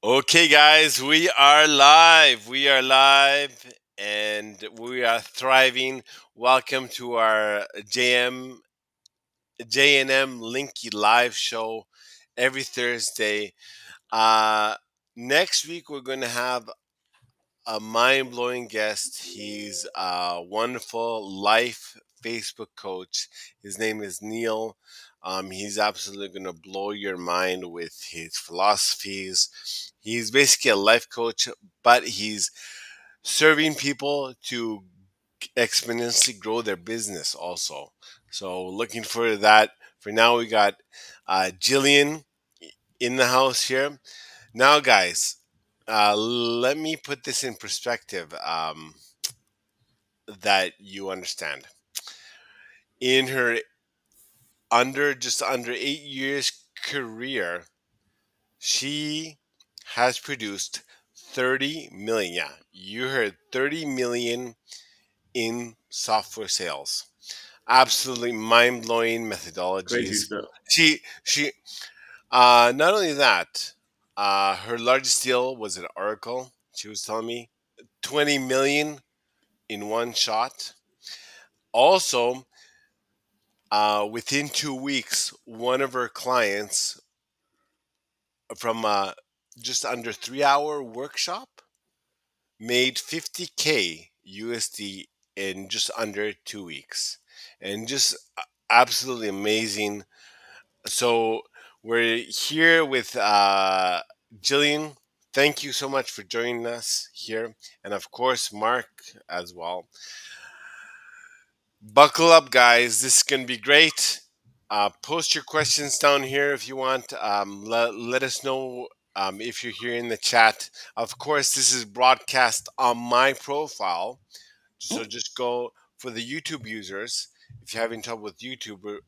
Okay, guys, we are live. We are live and we are thriving. Welcome to our JNM Linky live show every Thursday. Uh, Next week, we're going to have a mind blowing guest. He's a wonderful life Facebook coach. His name is Neil. He's absolutely going to blow your mind with his philosophies. He's basically a life coach, but he's serving people to exponentially grow their business also. So, looking for that. For now, we got Jillian in the house here. Now, guys, let me put this in perspective that you understand. In her just under 8 years career, she has produced 30 million. Yeah, you heard 30 million in software sales. Absolutely mind blowing Crazy methodologies. stuff. She not only that, her largest deal was at Oracle. She was telling me 20 million in one shot. Also, within 2 weeks, one of her clients from just under 3 hour workshop made 50K USD in just under 2 weeks, and just absolutely amazing. So we're here with Jillian. Thank you so much for joining us here, and of course Mark as well. Buckle up, guys. This is going to be great. Post your questions down here if you want. Let us know if you're here in the chat. Of course, this is broadcast on my profile. So just go for the YouTube users. If you're having trouble with YouTube,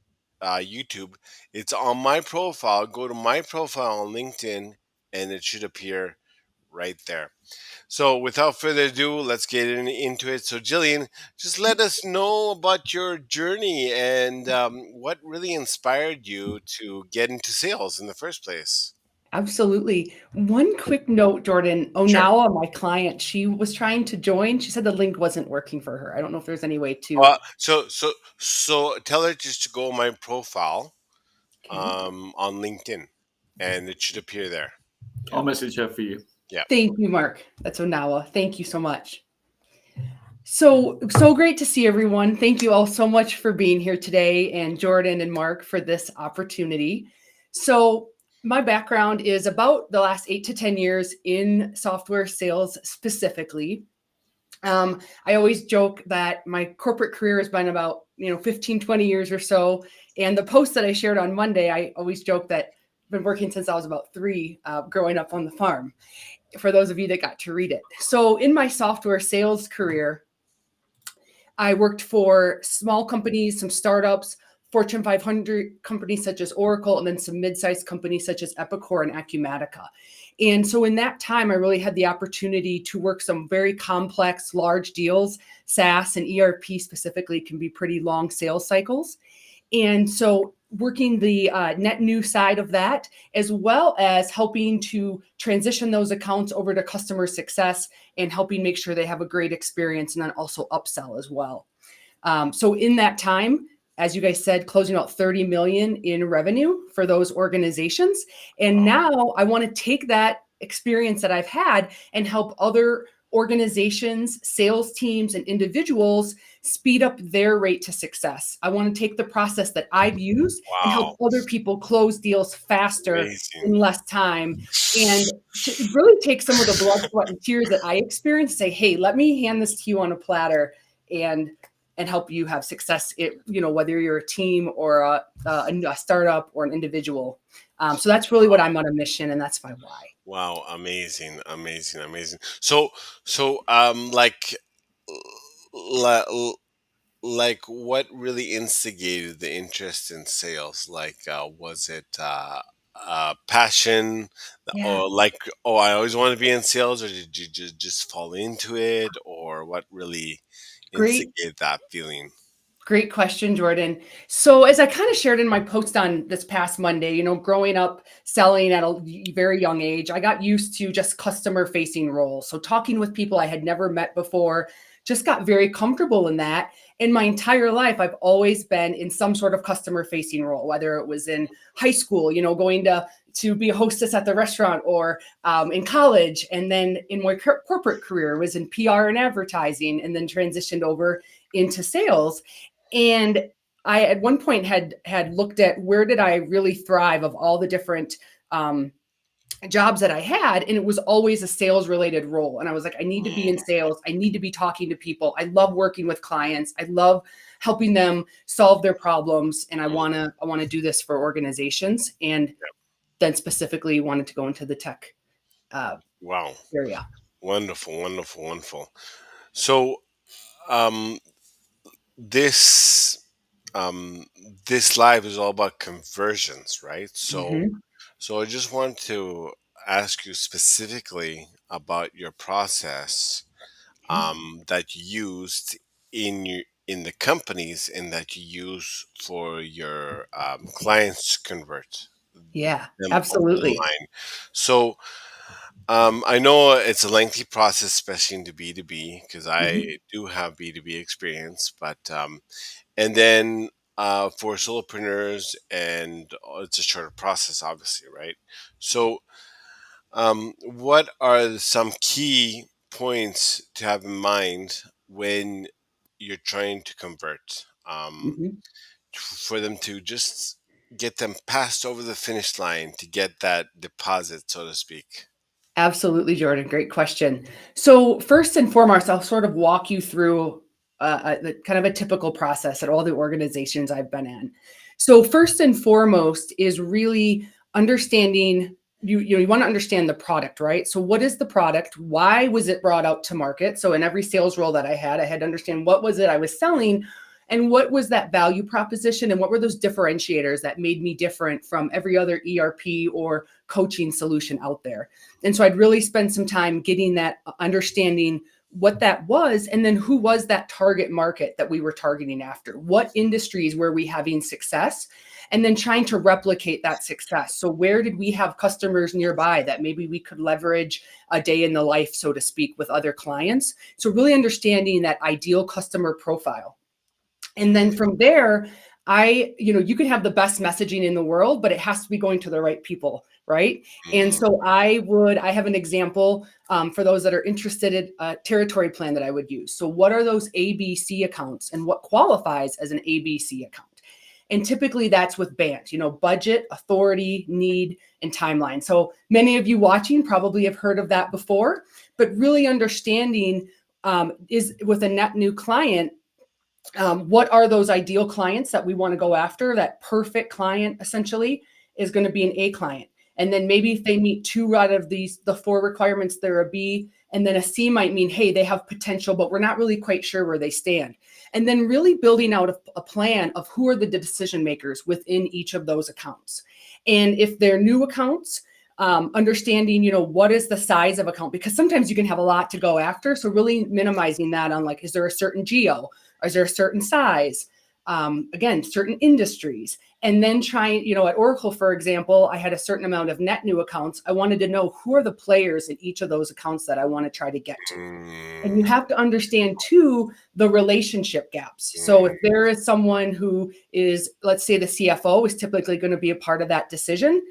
it's on my profile. Go to my profile on LinkedIn, and it should appear right there. So, without further ado, let's get into it. So, Jillian, just let us know about your journey and what really inspired you to get into sales in the first place. Absolutely. One quick note, Jordan. Sure. Onawa, my client, she was trying to join. She said the link wasn't working for her. I don't know if there's any way to. So tell her just to go on my profile Okay. on LinkedIn, and it should appear there. Yeah, I'll message her for you. yeah. Thank you, Mark. That's Onawa. Thank you so much. So great to see everyone. Thank you all so much for being here today, and Jordan and Mark for this opportunity. So my background is about the last 8 to 10 years in software sales specifically. I always joke that my corporate career has been about 15, 20 years or so. And the post that I shared on Monday, I always joke that I've been working since I was about 3, growing up on the farm, for those of you that got to read it. So in my software sales career, I worked for small companies, some startups, Fortune 500 companies such as Oracle, and then some mid-sized companies such as Epicor and Acumatica. And so in that time, I really had the opportunity to work some very complex, large deals. SaaS and ERP specifically can be pretty long sales cycles. And so working the net new side of that, as well as helping to transition those accounts over to customer success and helping make sure they have a great experience, and then also upsell as well. So in that time, as you guys said, closing out 30 million in revenue for those organizations. And Wow. now I want to take that experience that I've had and help other organizations, sales teams, and individuals speed up their rate to success. I want to take the process that I've used and Wow. help other people close deals faster Amazing. in less time, and to really take some of the blood, sweat, and tears that I experienced, say, hey, let me hand this to you on a platter and help you have success, whether you're a team or a startup or an individual. So that's really what I'm on a mission, and that's my why. Wow. Amazing. Amazing. Amazing. So, li- like what really instigated the interest in sales? Like, was it passion, Yeah. or like, oh, I always want to be in sales, or did you just fall into it, or what really Great instigated that feeling? Great question, Jordan. So, as I kind of shared in my post on this past Monday, growing up selling at a very young age, I got used to just customer facing roles. So, talking with people I had never met before, just got very comfortable in that. In my entire life, I've always been in some sort of customer facing role, whether it was in high school, going to be a hostess at the restaurant, or in college. And then in my corporate career, was in PR and advertising, and then transitioned over into sales. And I at one point had looked at where did I really thrive of all the different jobs that I had, and it was always a sales related role. And I was like, I need to be in Mm, sales. I need to be talking to people. I love working with clients. I love helping them solve their problems, and mm. I want to do this for organizations. And then specifically wanted to go into the tech uh, Wow. area. Wonderful, wonderful, wonderful. So, um, this um, this live is all about conversions, right? So, Hmm. I just want to ask you specifically about your process Okay. that you used in the companies and that you use for your clients to convert Yeah, them over the absolutely. line. So, I know it's a lengthy process, especially into B2B, because I Hmm. do have B2B experience, but and then for solopreneurs, and it's a shorter process, obviously, right? So, what are some key points to have in mind when you're trying to convert, Hmm. for them to just get them passed over the finish line to get that deposit, so to speak? Absolutely, Jordan. Great question. So, first and foremost, I'll sort of walk you through kind of a typical process at all the organizations I've been in. So, first and foremost is really understanding you want to understand the product, right? So, what is the product? Why was it brought out to market? So, in every sales role that I had to understand what was it I was selling, and what was that value proposition, and what were those differentiators that made me different from every other ERP or coaching solution out there. And so I'd really spend some time getting that understanding what that was, and then who was that target market that we were targeting after? What industries were we having success? And then trying to replicate that success. So, where did we have customers nearby that maybe we could leverage a day in the life, so to speak, with other clients? So, really understanding that ideal customer profile. And then from there, you can have the best messaging in the world, but it has to be going to the right people, right? And Mm, so I have an example for those that are interested in a territory plan that I would use. So, what are those ABC accounts, and what qualifies as an ABC account? And typically that's with BANT, budget, authority, need, and timeline. So, many of you watching probably have heard of that before, but really understanding is with a net new client, what are those ideal clients that we want to go after? That perfect client essentially is going to be an A client. And then maybe if they meet two out of the four requirements, they're a B. And then a C might mean, hey, they have potential, but we're not really quite sure where they stand. And then really building out a plan of who are the decision makers within each of those accounts. And if they're new accounts, understanding, what is the size of account? Because sometimes you can have a lot to go after. So really minimizing that on, like, is there a certain geo? Is there a certain size? Again, certain industries. And then trying, at Oracle, for example, I had a certain amount of net new accounts. I wanted to know who are the players in each of those accounts that I want to try to get to. And you mm, have to understand too the relationship gaps. So if mm, there is someone who is, let's say the CFO is typically going to be a part of that decision.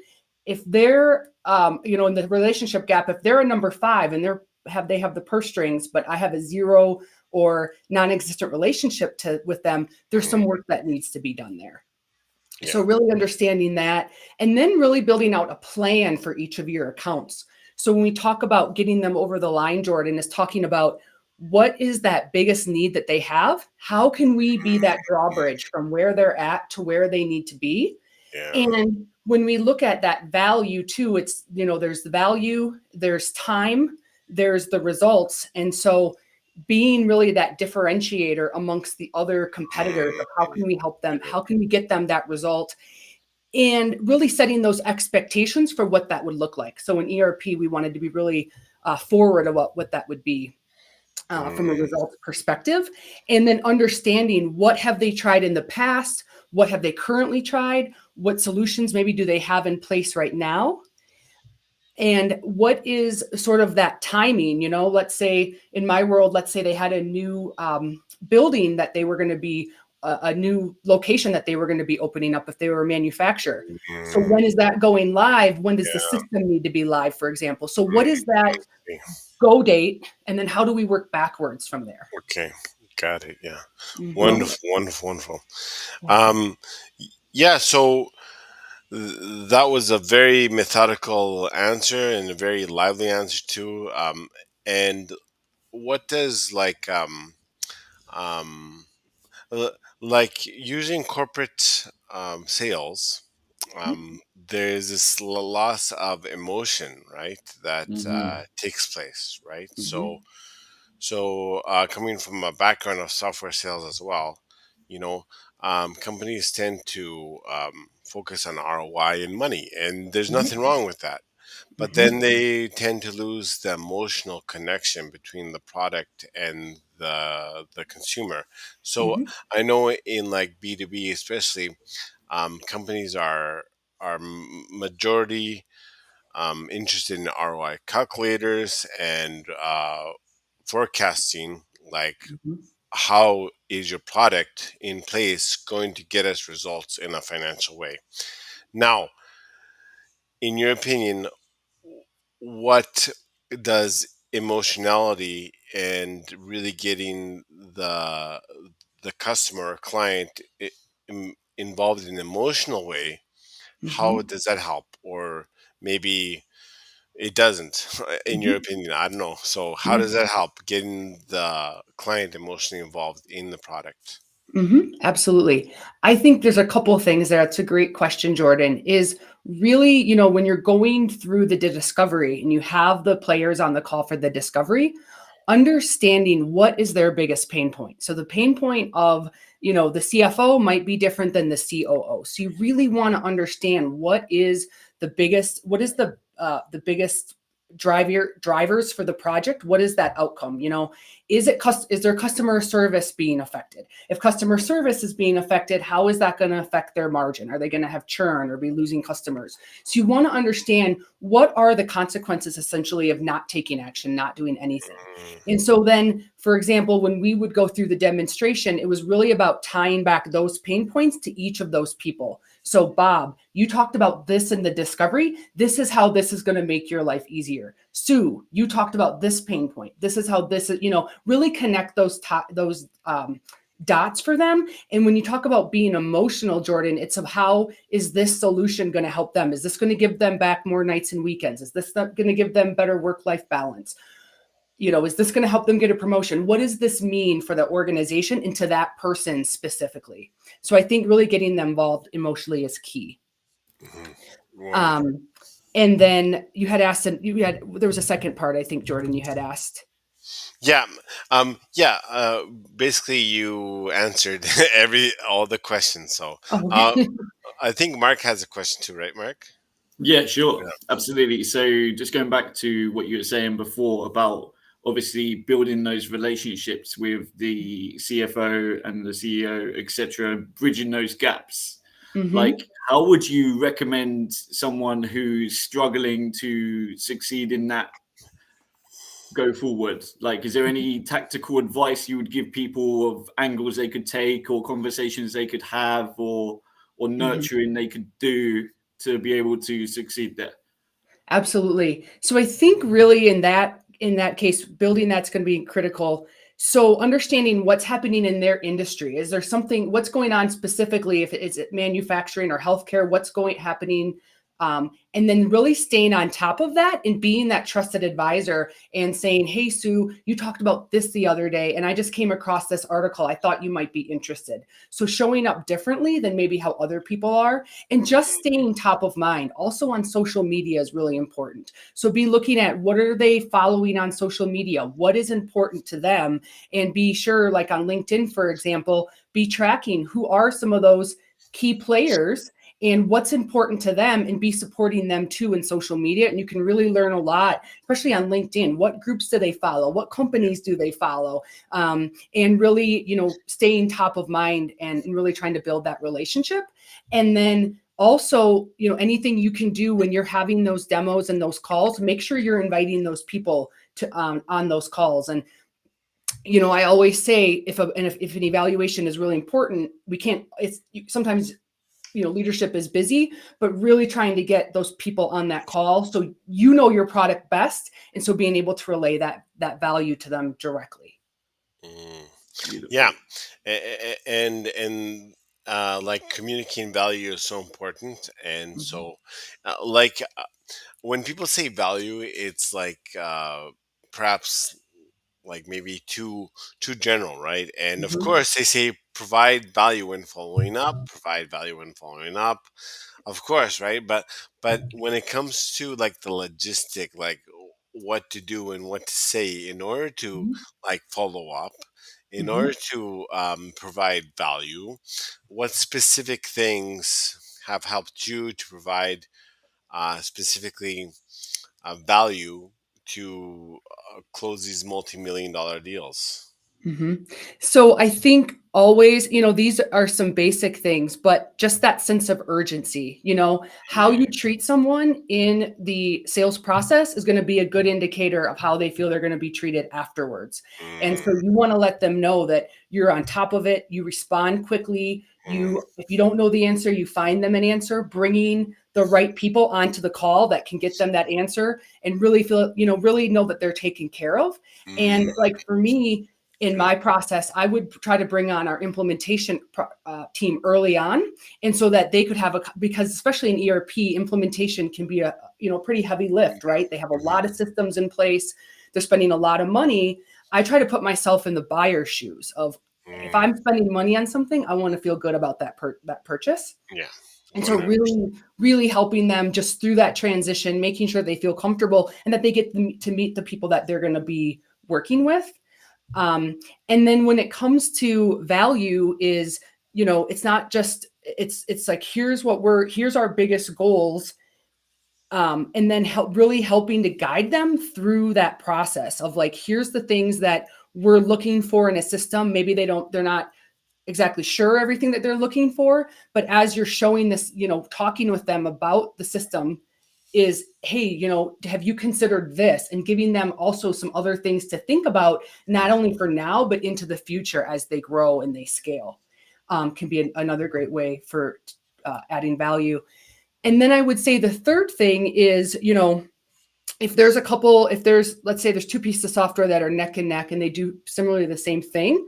If they're, in the relationship gap, if they're a number five and they have the purse strings, but I have a zero or non-existent relationship with them, there's some mm. work that needs to be done there. Yeah. So really understanding that, and then really building out a plan for each of your accounts. So when we talk about getting them over the line, Jordan is talking about what is that biggest need that they have? How can we be that drawbridge from where they're at to where they need to be? Yeah. And when we look at that value too, it's, there's the value, there's time, there's the results. And so being really that differentiator amongst the other competitors of how can we help them? How can we get them that result? And really setting those expectations for what that would look like. So in ERP, we wanted to be really forward about what that would be. from a Mm, results perspective, and then understanding what have they tried in the past, what have they currently tried, what solutions maybe do they have in place right now, and what is sort of that timing. Let's say in my world, let's say they had a new building that they were going to be a new location that they were going to be opening up if they were a manufacturer. So mm, when is that going live? When does the yeah. system need to be live, for example? So Mm, what is that I see. go date, and then how do we work backwards from there? Okay, got it. Yeah, Mm-hmm. wonderful, wonderful, wonderful. Um, yeah. So that was a very methodical answer and a very lively answer too. And what does um, like using corporate sales? There is this loss of emotion, right? That Hmm. takes place, right? Mm-hmm. So, coming from a background of software sales as well, you know, companies tend to focus on ROI and money, and there's nothing wrong with that. But Mm-hmm. then they tend to lose the emotional connection between the product and the consumer. So Mm-hmm. I know in like B2B especially, companies are majority interested in ROI calculators and forecasting, like Mm-hmm. how is your product in place going to get us results in a financial way. Now, in your opinion, what does emotionality and really getting the customer or client involved in an emotional way, how Mm-hmm. does that help? Or maybe it doesn't, in your Mm-hmm. opinion. I don't know. So, how Yeah. does that help getting the client emotionally involved in the product? Absolutely. I think there's a couple of things there. That's a great question, Jordan. Is really, when you're going through the discovery and you have the players on the call for the discovery, understanding what is their biggest pain point. So the pain point of, the CFO might be different than the COO. So you really want to understand what is the biggest drivers for the project. What is that outcome? Is their customer service being affected? If customer service is being affected, how is that going to affect their margin? Are they going to have churn or be losing customers? So you want to understand what are the consequences essentially of not taking action, not doing anything. Mm, And so then, for example, when we would go through the demonstration, it was really about tying back those pain points to each of those people. So, Bob, you talked about this in the discovery. This is how this is going to make your life easier. Sue, you talked about this pain point. This is how this is, really connect those dots for them. And when you talk about being emotional, Jordan, it's of how is this solution going to help them? Is this going to give them back more nights and weekends? Is this going to give them better work-life balance? Is this going to help them get a promotion? What does this mean for the organization and to that person specifically? So I think really getting them involved emotionally is key. mhm. Wonderful. Um, and then there was a second part, I think, Jordan, you had asked. Yeah, yeah. Basically, you answered all the questions. So, Oh, uh, okay. I think Mark has a question too, right, Mark? Yeah, sure. Yeah. Absolutely. So just going back to what you were saying before about obviously building those relationships with the CFO and the CEO, etc., bridging those gaps. hmm Like, how would you recommend someone who's struggling to succeed in that go forward? Like, is there any tactical advice you would give people of angles they could take or conversations they could have or hmm nurturing they could do to be able to succeed there? Absolutely. So I think really in that case, building that's going to be critical. So understanding what's happening in their industry. Is there what's going on specifically, if it is it manufacturing or healthcare, what's going happening? And then really staying on top of that and being that trusted advisor and saying, hey, Sue, you talked about this the other day, and I just came across this article. I thought you might be interested. So showing up differently than maybe how other people are, and just staying top of mind. Also on social media is really important. So be looking at what are they following on social media, what is important to them, and be sure, like on LinkedIn, for example, be tracking who are some of those key players and what's important to them, and be supporting them too in social media. And you can really learn a lot, especially on LinkedIn. What groups do they follow? What companies do they follow? And really, staying top of mind, and really trying to build that relationship. And then also, anything you can do when you're having those demos and those calls, make sure you're inviting those people to on those calls. And I always say, if an evaluation is really important, we can't. It's sometimes leadership is busy, but really trying to get those people on that call, so your product best, and so being able to relay that value to them directly. Mm. Yeah, Beautiful. and like communicating value is so important, and Mhm. so like when people say value, it's like perhaps like maybe too general, right? And of Mhm. course, they say provide value when following up, provide value when following up, of course, right? But when it comes to like the logistic, like what to do and what to say in order to Mhm. like follow up, in order Mhm. to provide value, what specific things have helped you to provide specifically value to close these multi-million dollar deals? Mhm. So I think always, these are some basic things, but just that sense of urgency, how you treat someone in the sales process is going to be a good indicator of how they feel they're going to be treated afterwards. And so Mm, you want to let them know that you're on top of it, you respond quickly, mm, if you don't know the answer, you find them an answer, bringing the right people onto the call that can get them that answer, and really feel, really know that they're taken care of. mm, And like for me, in good. my process, I would try to bring on our implementation team early on, and so that they could have because especially in ERP, implementation can be a pretty heavy lift, right? They have a Mhm, lot of systems in place. They're spending a lot of money. I try to put myself in the buyer's shoes of, if mm, I'm spending money on something, I want to feel good about that purchase. yeah, And so 100%. really, really helping them just through that transition, making sure they feel comfortable and that they get to meet the people that they're going to be working with. um, and then when it comes to value is, it's not just, it's like, here's our biggest goals. And then really helping to guide them through that process of like, here's the things that we're looking for in a system. Maybe they're not exactly sure everything that they're looking for, but as you're showing this, talking with them about the system, is, hey, have you considered this, and giving them also some other things to think about, not Mm, only for now but into the future as they grow and they scale. Can be another great way for adding value. And then I would say the third thing is, if there's, let's say there's two pieces of software that are neck and neck and they do similarly the same thing,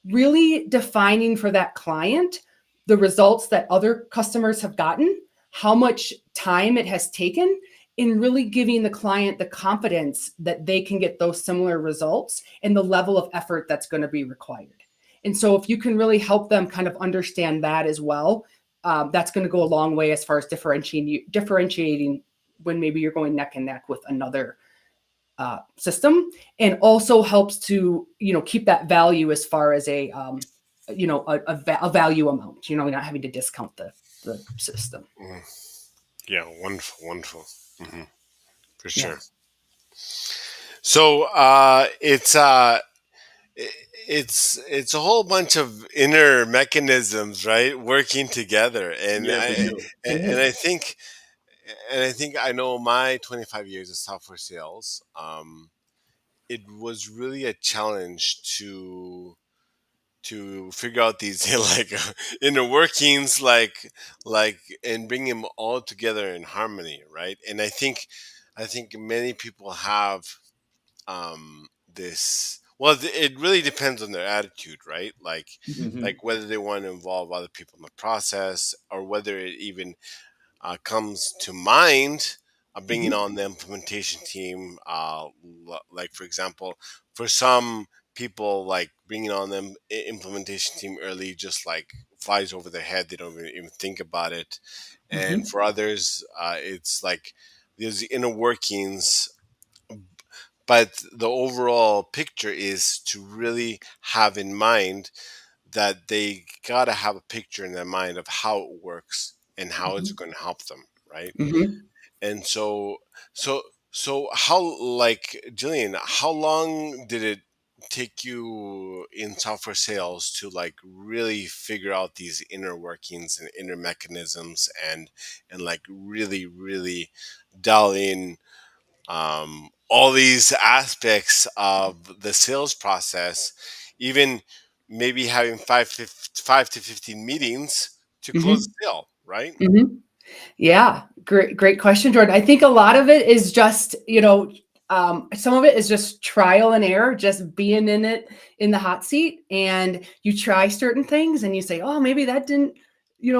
really defining for that client the results that other customers have gotten, how much time it has taken, in really giving the client the confidence that they can get those similar results and the level of effort that's going to be required. And so, if you can really help them kind of understand that as well, that's going to go a long way as far as differentiating when maybe you're going neck and neck with another system, and also helps to keep that value as far as a value amount. You're not having to discount the system. mm. Yeah, wonderful, wonderful. Hmm. For Yeah. sure. So i- it's a whole bunch of inner mechanisms, right, working together, and Yeah, for I sure. and I think I know my 25 years of software sales. It was really a challenge to figure out these like inner workings, like and bring them all together in harmony, right? And I think many people have this. Well, it really depends on their attitude, right? Mhm. Hmm. Like whether they want to involve other people in the process, or whether it even comes to mind bringing Mhm. on the implementation team. Like for example, for some people, like bringing on them implementation team early just like flies over their head. They don't even think about it. And Mhm. for others, it's like there's the inner workings, but the overall picture is to really have in mind that they gotta have a picture in their mind of how it works and how it's going to help them, right? Hmm. And so so how, like, Jillian, how long did it take you in software sales to like really figure out these inner workings and inner mechanisms, and like really dial in all these aspects of the sales process, even maybe having 5 to 15 meetings to close Hmm. the sale, right? Hmm. Yeah, great question, Jordan. I think a lot of it is just, some of it is just trial and error, just being in it in the hot seat, and you try certain things and you say, oh, maybe that didn't,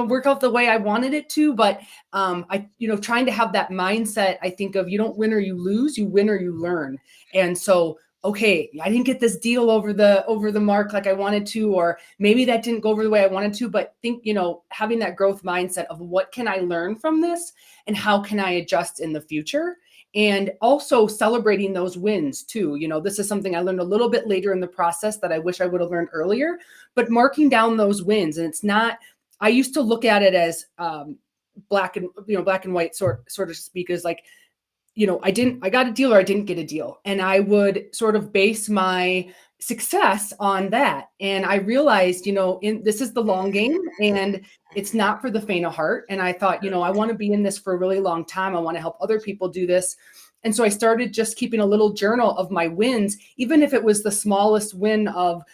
work out the way I wanted it to. But trying to have that mindset, I think of, you don't win or you lose, you win or you learn. And so, okay, I didn't get this deal over the mark like I wanted to, or maybe that didn't go over the way I wanted to, but think, having that growth mindset of what can I learn from this and how can I adjust in the future? And also celebrating those wins too. This is something I learned a little bit later in the process that I wish I would have learned earlier, but marking down those wins. And it's not, I used to look at it as black and white sort of speak, is like, I got a deal or I didn't get a deal. And I would sort of base my success on that. And I realized, this is the long game and it's not for the faint of heart. And I thought, I want to be in this for a really long time. I want to help other people do this. And so I started just keeping a little journal of my wins, even if it was the smallest win of,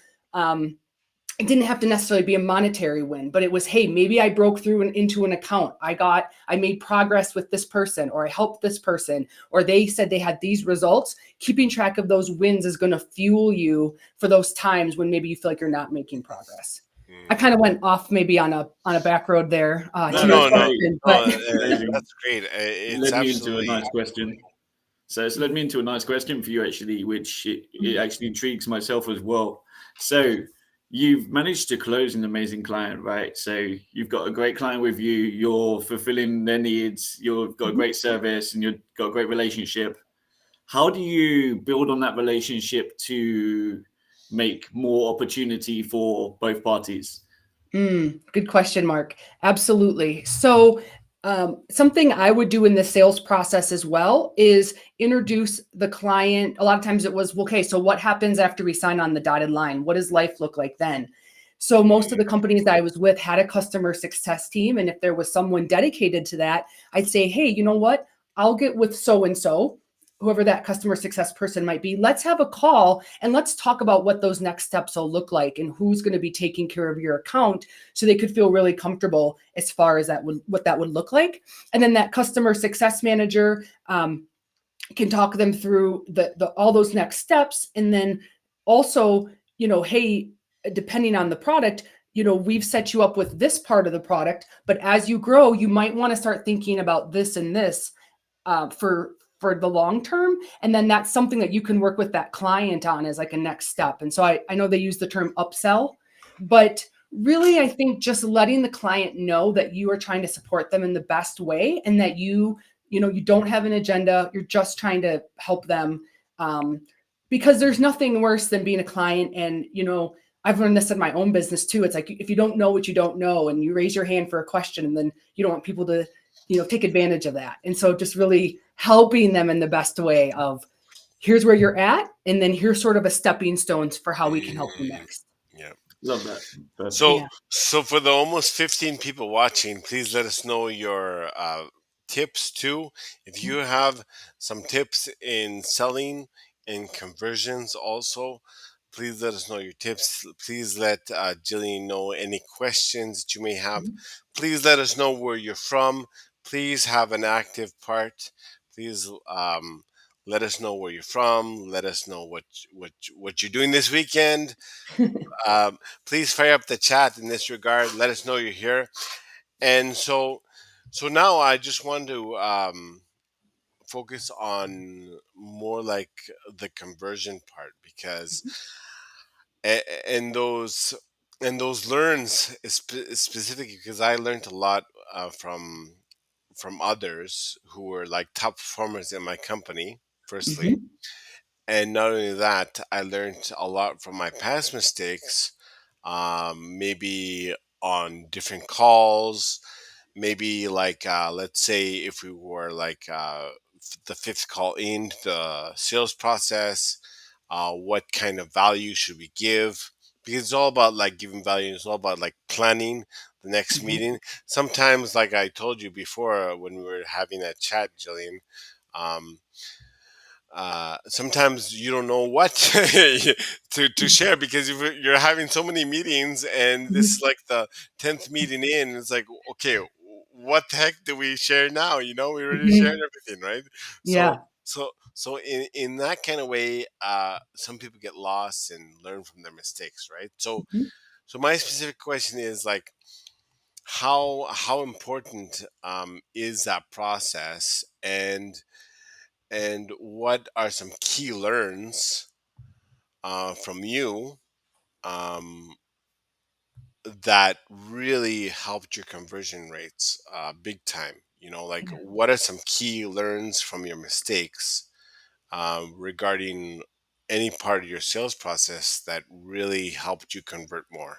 it didn't have to necessarily be a monetary win, but it was, hey, maybe I broke through into an account. I made progress with this person, or I helped this person, or they said they had these results. Keeping track of those wins is going to fuel you for those times when maybe you feel like you're not making progress. I kind of went off maybe on a back road there No, to your that's No, no, great. question, no. but Amazing. That's great. It's Led me into a absolutely. nice question. So it's led me into a nice question for you, actually, which it actually intrigues myself as well. So you've managed to close an amazing client, right? So you've got a great client with you, you're fulfilling their needs, you've got a great service, and you've got a great relationship. How do you build on that relationship to make more opportunity for both parties? Good question, Mark. Absolutely. So, something I would do in the sales process as well is introduce the client. A lot of times it was, okay, so what happens after we sign on the dotted line? What does life look like then? So, most of the companies that I was with had a customer success team. And if there was someone dedicated to that, I'd say, hey, you know what? I'll get with so and so, whoever that customer success person might be. Let's have a call and let's talk about what those next steps will look like and who's going to be taking care of your account, so they could feel really comfortable as far as what that would look like. And then that customer success manager can talk them through the all those next steps. And then also, hey, depending on the product, we've set you up with this part of the product, but as you grow, you might want to start thinking about this and this for the long term. And then that's something that you can work with that client on as like a next step. And so I know they use the term upsell, but really, I think just letting the client know that you are trying to support them in the best way, and that you don't have an agenda. You're just trying to help them. Because there's nothing worse than being a client. And, I've learned this in my own business too. It's like, if you don't know what you don't know and you raise your hand for a question, and then you don't want people to, take advantage of that. And so just really helping them in the best way of, here's where you're at, and then here's sort of a stepping stones for how we can help you Mm, next. yeah. Love that. Perfect. So, Yeah. so for the almost 15 people watching, please let us know your tips too. If you have some tips in selling and conversions, also, please let us know your tips. Please let Jillian know any questions that you may have. Please let us know where you're from. Please have an active part. Please let us know where you're from. Let us know what you're doing this weekend. um, Please fire up the chat in this regard. Let us know you're here. And so now I just want to focus on more like the conversion part, because and those learns specifically because I learned a lot from others who were like top performers in my company. Firstly, Mhm. and not only that, I learned a lot from my past mistakes, maybe on different calls, maybe like let's say if we were like the fifth call in the sales process, what kind of value should we give? Because it's all about like giving value. It's all about like planning the next Mhm. meeting. Sometimes, like I told you before when we were having that chat, Jillian, um, sometimes you don't know what to share because you're having so many meetings and this is Mhm. like the 10th meeting in. It's like, okay, what the heck do we share now? We already shared Mhm. everything, right? So, Yeah. so in that kind of way, some people get lost and learn from their mistakes, right? Mhm. So my specific question is like, how important is that process, and what are some key learns from you um, that really helped your conversion rates big time? Like what are some key learns from your mistakes regarding any part of your sales process that really helped you convert more?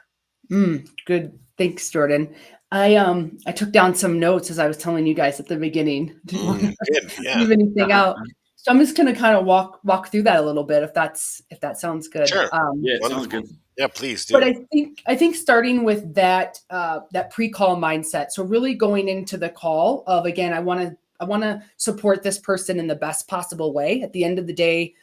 Good. Thanks, Jordan. I took down some notes as I was telling you guys at the beginning. Didn't want to Good, yeah, leave anything Uh-huh. out. So I'm just gonna kind of walk through that a little bit if that sounds good. sure, Yeah, it sounds wonderful. good. Yeah, please But do. I think starting with that pre-call mindset. So really going into the call of, again, I want to support this person in the best possible way. At the end of the day,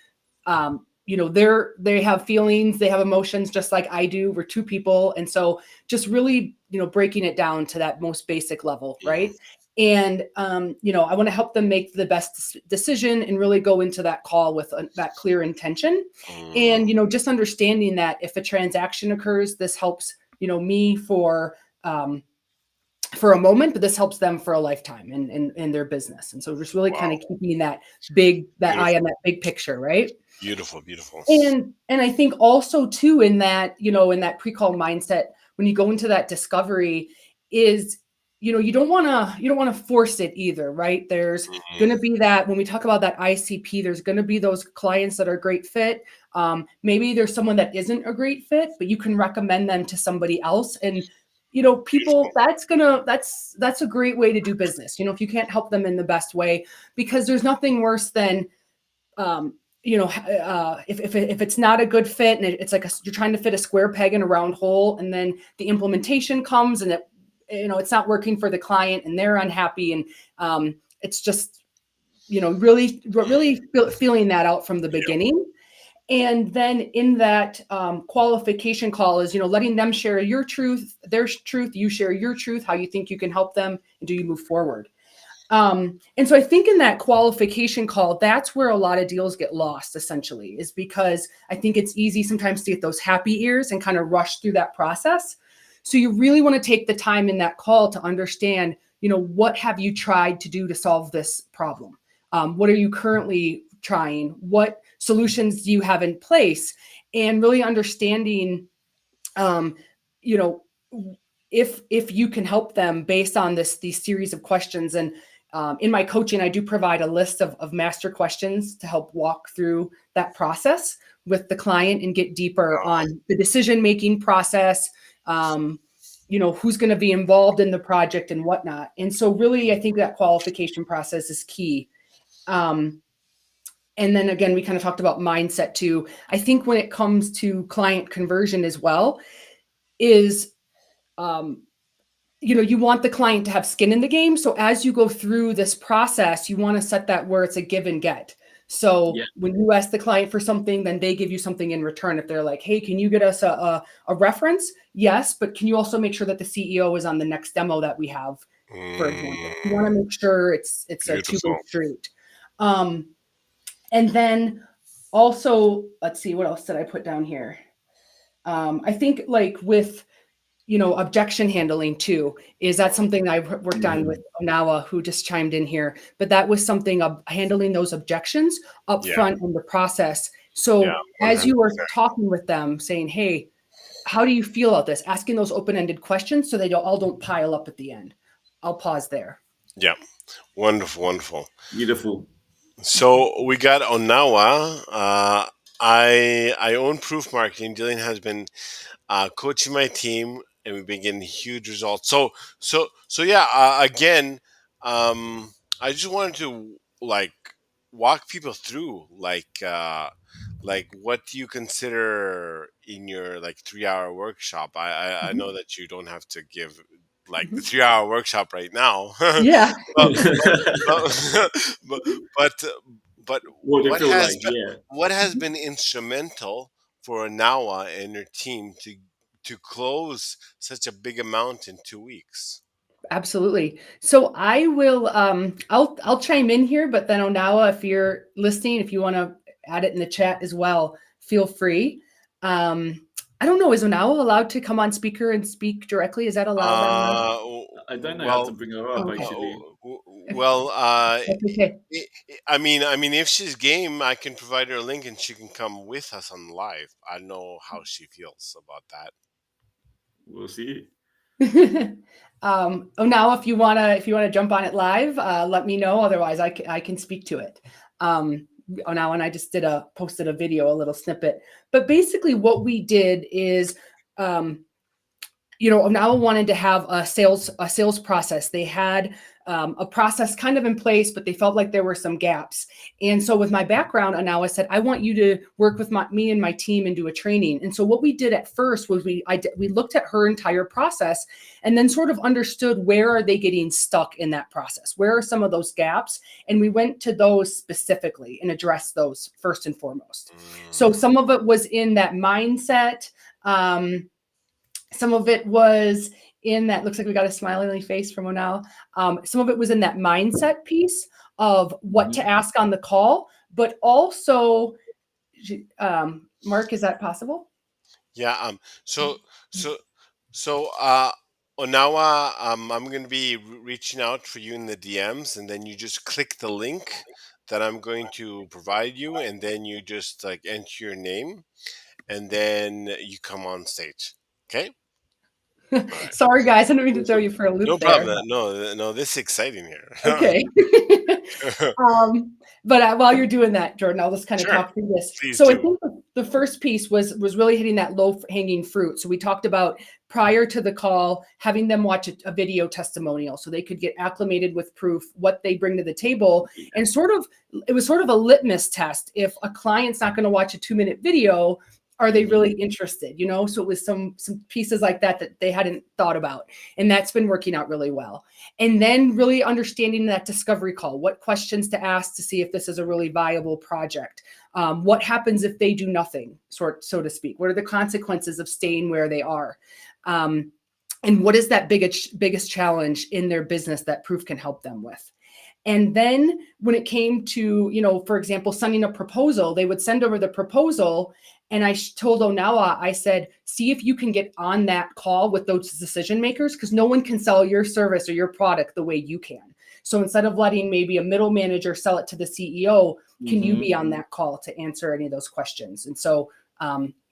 they have feelings, they have emotions just like I do. We're two people. And so just really, breaking it down to that most basic level, Mm, right? And I want to help them make the best decision and really go into that call with that clear intention. mm, And just understanding that if a transaction occurs, this helps me for a moment, but this helps them for a lifetime in their business. And so just really kind wow, of keeping that eye on beautiful, that big picture, right? beautiful, beautiful. And I think also too, in that pre-call mindset, when you go into that discovery, is you don't want to force it either, right? There's Mhm. going to be that, when we talk about that ICP, there's going to be those clients that are a great fit. Maybe there's someone that isn't a great fit, but you can recommend them to somebody else. And Beautiful. people, that's a great way to do business, if you can't help them in the best way, because there's nothing worse than if it's not a good fit, and it's like you're trying to fit a square peg in a round hole, and then the implementation comes and it's not working for the client and they're unhappy, and it's just really feeling that out from the Yeah. beginning. And then in that qualification call is letting them share your truth, their truth, you share your truth, how you think you can help them, and do you move forward. And so I think in that qualification call, that's where a lot of deals get lost, essentially, is because I think it's easy sometimes to get those happy ears and kind of rush through that process. So you really want to take the time in that call to understand, what have you tried to do to solve this problem? What are you currently trying? What solutions do you have in place? And really understanding, um, you know, if you can help them based on these series of questions. And in my coaching, I do provide a list of master questions to help walk through that process with the client and get deeper on the decision making process. Who's going to be involved in the project and whatnot. And so really, I think that qualification process is key. And then again, we kind of talked about mindset too. I think when it comes to client conversion as well, is um, you want the client to have skin in the game. So as you go through this process, you want to set that where it's a give and get. So Yeah. when you ask the client for something, then they give you something in return. If they're like, hey, can you get us a reference? Yes, but can you also make sure that the CEO is on the next demo that we have, for example? You want to Mm, make sure it's a two-way beautiful. street. Um, and then also, let's see, what else did I put down here? I think like with objection handling too, is that something I've worked on with Mhm. Onawa, who just chimed in here. But that was something of handling those objections up Yeah, front in the process. yeah, So as you are 100%. talking with them, saying, hey, how do you feel about this? Asking those open-ended questions so they all don't pile up at the end. I'll pause there. Yeah, wonderful, wonderful. Beautiful. So we got Onawa. I own Proof Marketing. Jillian has been coaching my team and we've been getting huge results. So yeah. Again, I just wanted to like walk people through like what do you consider in your like 3 hour workshop. I Mhm, know that you don't have to give like the mhm. 3 hour workshop right now. Yeah. but, but, but but but What did it what feel has like? Yeah. been instrumental for Anawa and your team to close such a big amount in 2 weeks? Absolutely. So I will I'll chime in here, but then Onawa, if you're listening, if you want to add it in the chat as well, feel free. I don't know, is Onawa allowed to come on speaker and speak directly? Is that allowed on the Uh, I don't know how to well, bring her up oh, okay. actually. well, That's okay. I mean, if she's game, I can provide her a link and she can come with us on live. I don't know how she feels about that. We'll see. Now if you wanna jump on it live, let me know. Otherwise, I can speak to it. Now, and I just posted a video, a little snippet. But basically, what we did is, um, now wanted to have a sales process. They had a process kind of in place, but they felt like there were some gaps. And so with my background, Anawa said, I want you to work with me and my team and do a training. And so what we did at first was we looked at her entire process and then sort of understood where are they getting stuck in that process? Where are some of those gaps? And we went to those specifically and addressed those first and foremost. So Mm. some of it was in that mindset. Some of it was in that, looks like we got a smiley face from Onal. Some of it was in that mindset piece of what to Mhm. ask on the call, but also, Mark, is that possible? Yeah. So so Onawa, I'm gonna be reaching out for you in the DMs, and then you just click the link that I'm going to provide you, and then you just like enter your name, and then you come on stage. Okay. All right. Sorry, guys, I don't mean to throw Awesome. you for a No loop there. problem. No, this is exciting here. Okay. But while you're doing that, Jordan, I'll just kind of Sure. talk through this. Please So I do. think the first piece was really hitting that low hanging fruit. So we talked about prior to the call, having them watch a video testimonial so they could get acclimated with proof, what they bring to the table, and it was sort of a litmus test. If a client's not going to watch a 2-minute video, are they Mhm. really interested? So it was some pieces like that they hadn't thought about, and that's been working out really well. And then really understanding that discovery call, what questions to ask to see if this is a really viable project. What happens if they do nothing, so to speak? What are the consequences of staying where they are? Um, and what is that biggest challenge in their business that proof can help them with? And then when it came to, for example, sending a proposal, they would send over the proposal. And I told Onawa, I said, see if you can get on that call with those decision makers, because no one can sell your service or your product the way you can. So instead of letting maybe a middle manager sell it to the CEO, can you be Mhm. on that call to answer any of those questions? And so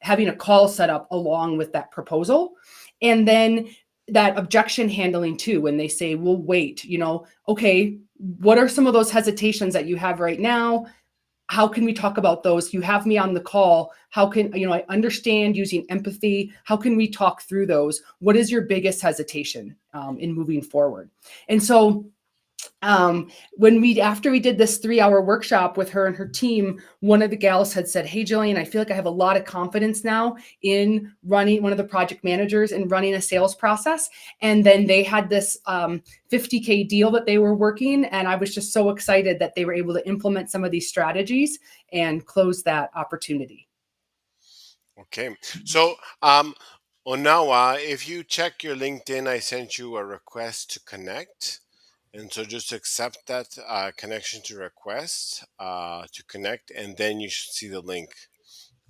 having a call set up along with that proposal. And then that objection handling too, when they say, well, wait, okay, what are some of those hesitations that you have right now? How can we talk about those? You have me on the call. How can, I understand using empathy. How can we talk through those? What is your biggest hesitation in moving forward? And so after we did this 3-hour workshop with her and her team, one of the gals had said, hey Jillian, I feel like I have a lot of confidence now in running, one of the project managers, and running a sales process. And then they had this $50K deal that they were working, and I was just so excited that they were able to implement some of these strategies and close that opportunity. Okay. So, Onawa, if you check your LinkedIn, I sent you a request to connect. And so just accept that connection to request to connect, and then you should see the link.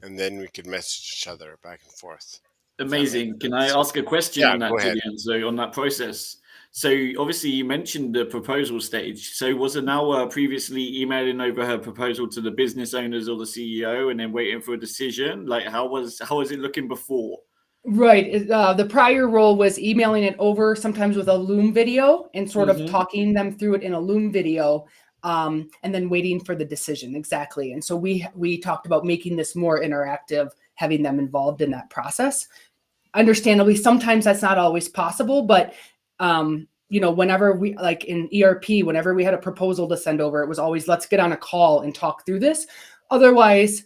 And then we could message each other back and forth, if that makes Amazing. Can I sense. ask a question Yeah, on that, go ahead. Jillian? So on that process. So obviously you mentioned the proposal stage. So was Anawa previously emailing over her proposal to the business owners or the CEO and then waiting for a decision? Like how was it looking before? Right. The prior role was emailing it over, sometimes with a Loom video, and sort of Mhm. talking them through it in a Loom video, and then waiting for the decision. Exactly. And so we talked about making this more interactive, having them involved in that process. understandably, sometimes that's not always possible, but whenever we, like in ERP, whenever we had a proposal to send over, it was always, let's get on a call and talk through this. Otherwise,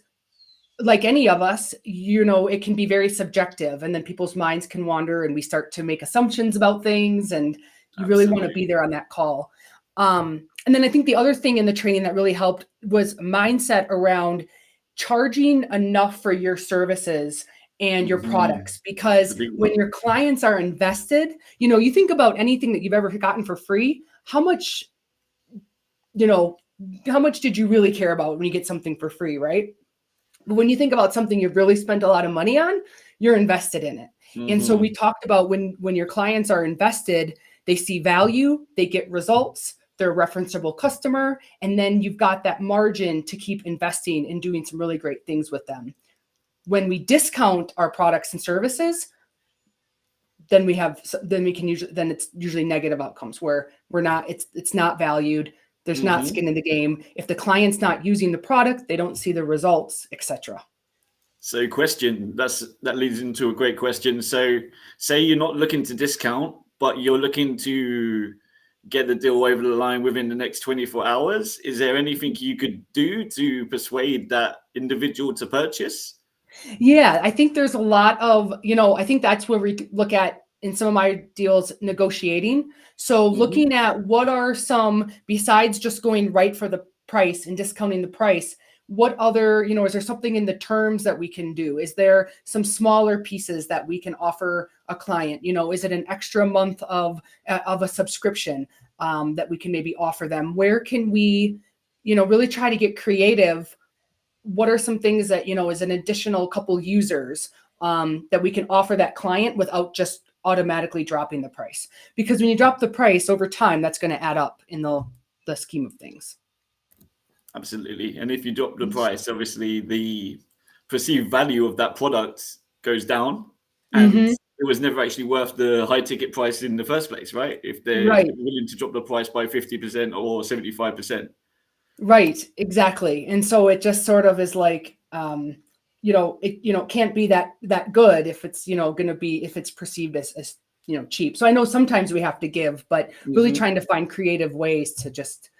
like any of us, it can be very subjective, and then people's minds can wander and we start to make assumptions about things, and you really want to be there on that call. And then I think the other thing in the training that really helped was mindset around charging enough for your services and your products, because when your clients are invested, you think about anything that you've ever gotten for free, how much did you really care about when you get something for free, right? But when you think about something you've really spent a lot of money on, you're invested in it. And so we talked about when your clients are invested, they see value, they get results, they're a referenceable customer, and then you've got that margin to keep investing and doing some really great things with them. When we discount our products and services, then it's usually negative outcomes where it's not valued. There's not skin in the game. If the client's not using the product, they don't see the results, etc. So that leads into a great question. So say you're not looking to discount, but you're looking to get the deal over the line within the next 24 hours. Is there anything you could do to persuade that individual to purchase? Yeah, I think there's a lot of, I think that's where we look at in some of my deals, negotiating. So looking at what are some, besides just going right for the price and discounting the price, what other, is there something in the terms that we can do? Is there some smaller pieces that we can offer a client? Is it an extra month of a subscription that we can maybe offer them? Where can we, really try to get creative? What are some things that, as an additional couple users that we can offer that client without just automatically dropping the price? Because when you drop the price over time, that's going to add up in the scheme of things. Absolutely. And if you drop the price, obviously the perceived value of that product goes down, and it was never actually worth the high ticket price in the first place, right? If they're willing to drop the price by 50% or 75%. Right, exactly. And so it just sort of is like, it can't be that good if it's, going to be, if it's perceived as cheap. So I know sometimes we have to give, but really trying to find creative ways to just,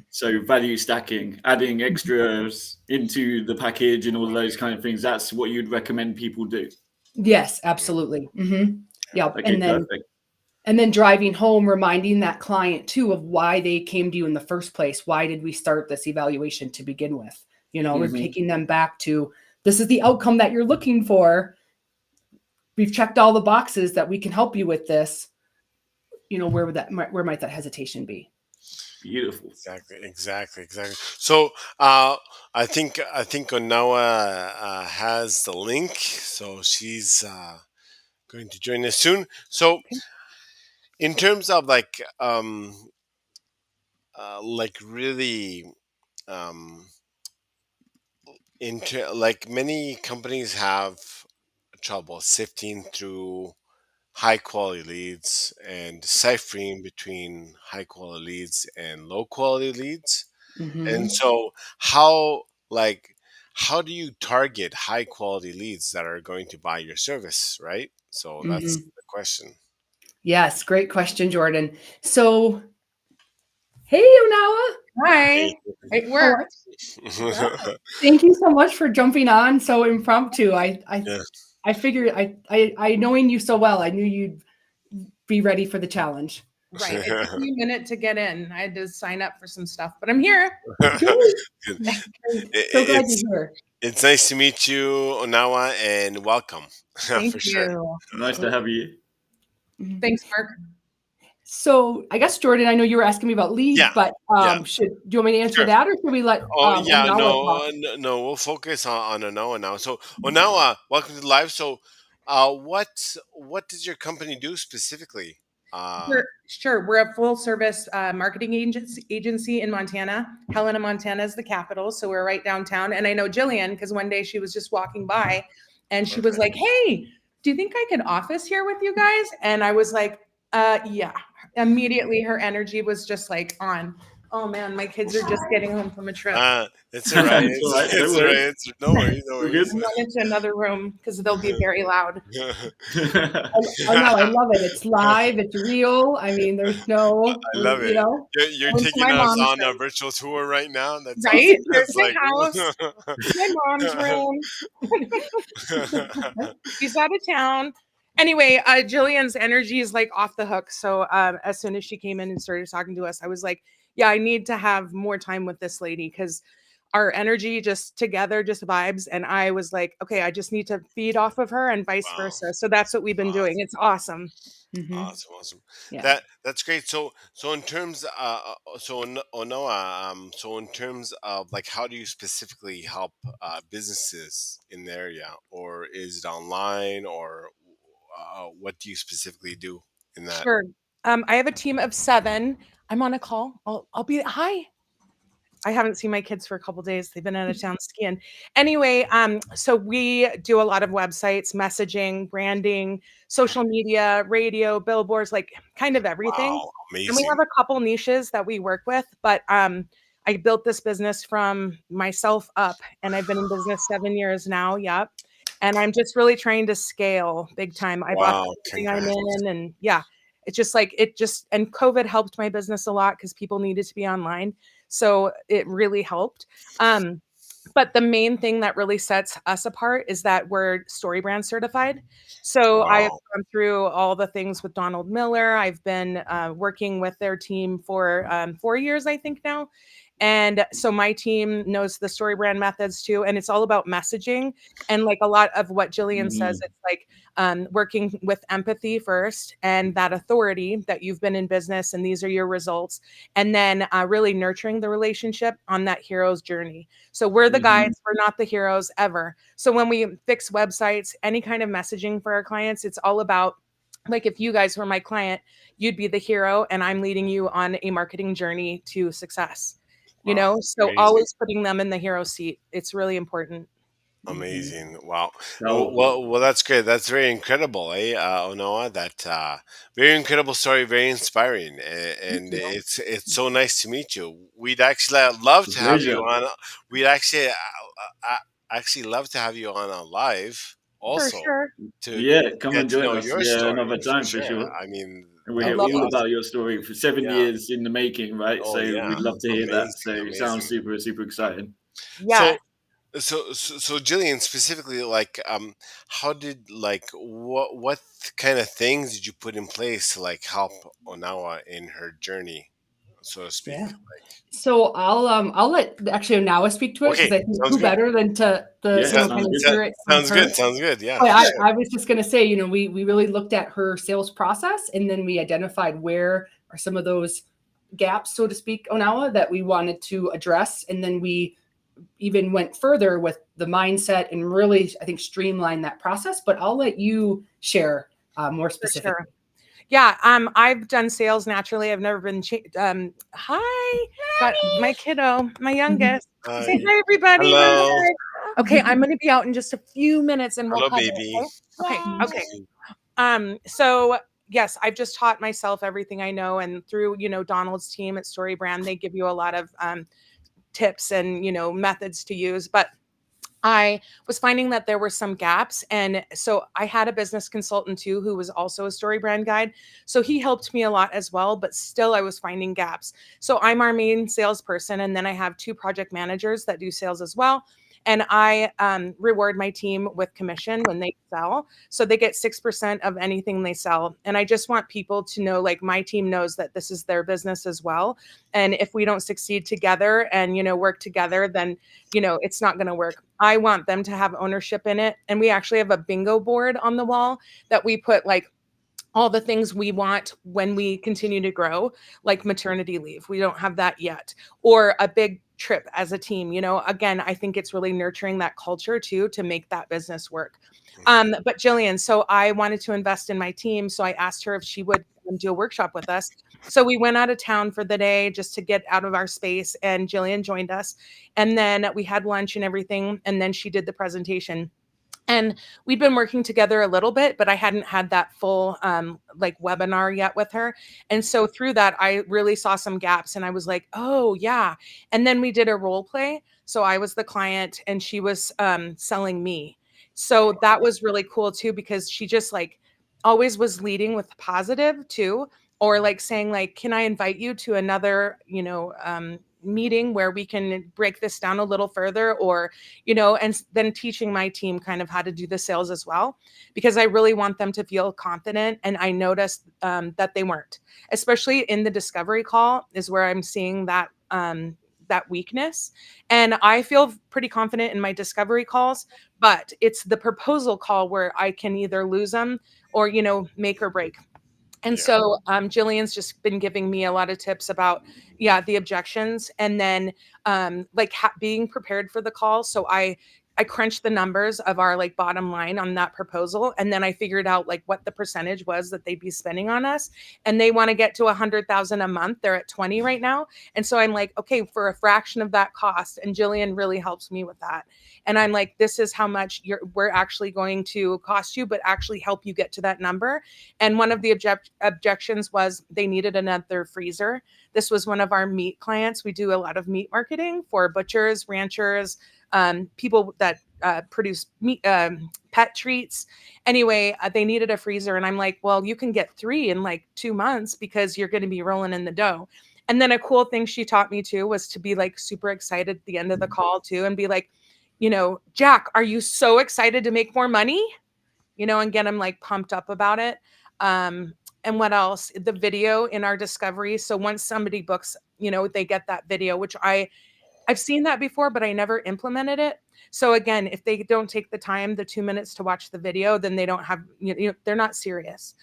so value stacking, adding extras into the package and all those kind of things. That's what you'd recommend people do. Yes, absolutely. Yeah. Okay, perfect. And then driving home, reminding that client too of why they came to you in the first place. Why did we start this evaluation to begin with? We're taking them back to, this is the outcome that you're looking for. We've checked all the boxes that we can help you with this. Where might that hesitation be? Beautiful. Exactly. So I think Onawa has the link, so she's going to join us soon. So in terms of like really like many companies have trouble sifting through high quality leads and deciphering between high quality leads and low quality leads. And so how do you target high quality leads that are going to buy your service, right? So that's the question. Yes, great question, Jordan. So, hey, Onawa. Hi. It worked. Thank you so much for jumping on so impromptu. I figured I knowing you so well, I knew you'd be ready for the challenge. Right. It took me a minute to get in. I had to sign up for some stuff, but I'm here. So glad you're here. It's nice to meet you, Onawa, and welcome. Thank you. Sure. Nice to have you. Thanks, Mark. So I guess, Jordan, I know you were asking me about leads, but do you want me to answer that, or should we let? No, we'll focus on Onawa now. So Onawa, welcome to the live. So, what does your company do specifically? Sure. We're a full service marketing agency in Montana. Helena, Montana is the capital. So we're right downtown. And I know Jillian, because one day she was just walking by and she was like, hey, do you think I could office here with you guys? And I was like, yeah. Immediately her energy was just like on. Oh man, my kids are just getting home from a trip. It's all right. It's all right. Don't It's all right. worry. No worries. No All good. worries. I'm going into another room because they'll be very loud. I know, I love it. It's live, it's real. I mean, there's no, I love you it. know. You're Into taking my us mom's on a room. virtual tour right now. That's awesome. Right? That's There's my like, house, my mom's room. She's out of town. Anyway, Jillian's energy is like off the hook. So as soon as she came in and started talking to us, I was like, yeah, I need to have more time with this lady because our energy just together just vibes. And I was like, okay, I just need to feed off of her and vice wow. versa. So that's what we've been doing. It's awesome. Mhm. Awesome. Yeah. That's great. So in terms, Onoa, so in terms of like, how do you specifically help businesses in the area, or is it online, or what do you specifically do in that? Sure. I have a team of 7. I'm on a call. I'll be hi. I haven't seen my kids for a couple days. They've been out of town skiing. Anyway, so we do a lot of websites, messaging, branding, social media, radio, billboards, like kind of everything. Wow, And we have amazing! a couple niches that we work with, but I built this business from myself up, and I've been in business 7 years now. Yep. And I'm just really trying to scale big time. I bought Wow, the building I'm congrats! in, and yeah, it's just like and COVID helped my business a lot because people needed to be online. So it really helped. But the main thing that really sets us apart is that we're story brand certified. So I have Wow, gone through all the things with Donald Miller. I've been working with their team for 4 years, I think now. And so my team knows the story brand methods too. And it's all about messaging. And like a lot of what Jillian says, Mm, it's like working with empathy first and that authority that you've been in business and these are your results. And then really nurturing the relationship on that hero's journey. So we're the mhm, guides, we're not the heroes ever. So when we fix websites, any kind of messaging for our clients, it's all about like if you guys were my client, you'd be the hero and I'm leading you on a marketing journey to success. wow, So amazing. always putting them in the hero seat. It's really important. Mhm. Amazing! Wow. powerful. Well, that's great. That's very incredible, Onoa. That very incredible story, very inspiring, Thank and you. it's so nice to meet you. We'd actually love A to have you pleasure. on. We'd actually actually love to have you on a live For also sure. to Yeah, come get and to join know us. your Yeah, story another for time for sure. sure. I mean, And we that I'd hear would love be all to. about awesome. your story for 7 Yeah. years in the making, right? Oh So yeah. we'd love to hear that. Amazing. So it sounds Amazing. super, super exciting. Yeah. So so Jillian, specifically, like, how did, like, what kind of things did you put in place to like help Onawa in her journey, so to speak? Yeah. So I'll let actually Nawa speak to it because Okay, I think sounds who good. better than to Yeah, So, kind sounds of good. hear it from sounds good. her. Sounds good. Yeah, But for sure. I was just going to say, we really looked at her sales process and then we identified where are some of those gaps, so to speak, Onawa, that we wanted to address. And then we even went further with the mindset and really, I think, streamline that process. But I'll let you share more For sure. specifically. Yeah, I've done sales naturally. I've never been. Hi, got my kiddo, my youngest. Say Hi. hi, everybody. Bye Hello. bye. Okay, I'm going to be out in just a few minutes, and we'll Hello, call baby. it. Okay. Okay. See. So yes, I've just taught myself everything I know, and through Donald's team at Story Brand, they give you a lot of tips and methods to use, but I was finding that there were some gaps. And so I had a business consultant too, who was also a story brand guide. So he helped me a lot as well, but still I was finding gaps. So I'm our main salesperson. And then I have 2 project managers that do sales as well. And I reward my team with commission when they sell. So they get 6% of anything they sell. And I just want people to know, like, my team knows that this is their business as well. And if we don't succeed together and, work together, then it's not going to work. I want them to have ownership in it. And we actually have a bingo board on the wall that we put like all the things we want when we continue to grow, like maternity leave. We don't have that yet, or a big trip as a team. Again, I think it's really nurturing that culture too to make that business work. But Jillian, so I wanted to invest in my team. So I asked her if she would do a workshop with us. So we went out of town for the day just to get out of our space, and Jillian joined us. And then we had lunch and everything. And then she did the presentation. And we'd been working together a little bit, but I hadn't had that full like webinar yet with her. And so through that, I really saw some gaps and I was like, oh yeah. And then we did a role play. So I was the client and she was selling me. So that was really cool too, because she just like always was leading with positive too, or like saying like, can I invite you to another, meeting where we can break this down a little further, or and then teaching my team kind of how to do the sales as well, because I really want them to feel confident. And I noticed that they weren't, especially in the discovery call is where I'm seeing that that weakness. And I feel pretty confident in my discovery calls, but it's the proposal call where I can either lose them or make or break. And Yeah. so Jillian's just been giving me a lot of tips about, the objections, and then like being prepared for the call. So I crunched the numbers of our like bottom line on that proposal, and then I figured out like what the percentage was that they'd be spending on us. And they want to get to 100,000 a month. They're at 20 right now, and so I'm like, okay, for a fraction of that cost. And Jillian really helps me with that. And I'm like, this is how much we're actually going to cost you, but actually help you get to that number. And one of the objections was they needed another freezer. This was one of our meat clients. We do a lot of meat marketing for butchers, ranchers, people that produce meat, pet treats. Anyway, they needed a freezer. And I'm like, well, you can get 3 in like 2 months because you're going to be rolling in the dough. And then a cool thing she taught me too was to be like super excited at the end of the call too, and be like, Jack, are you so excited to make more money? And get them like pumped up about it. And what else? The video in our discovery. So once somebody books, they get that video, which I've seen that before, but I never implemented it. So again, if they don't take the time, the 2 minutes to watch the video, then they don't have, they're not serious.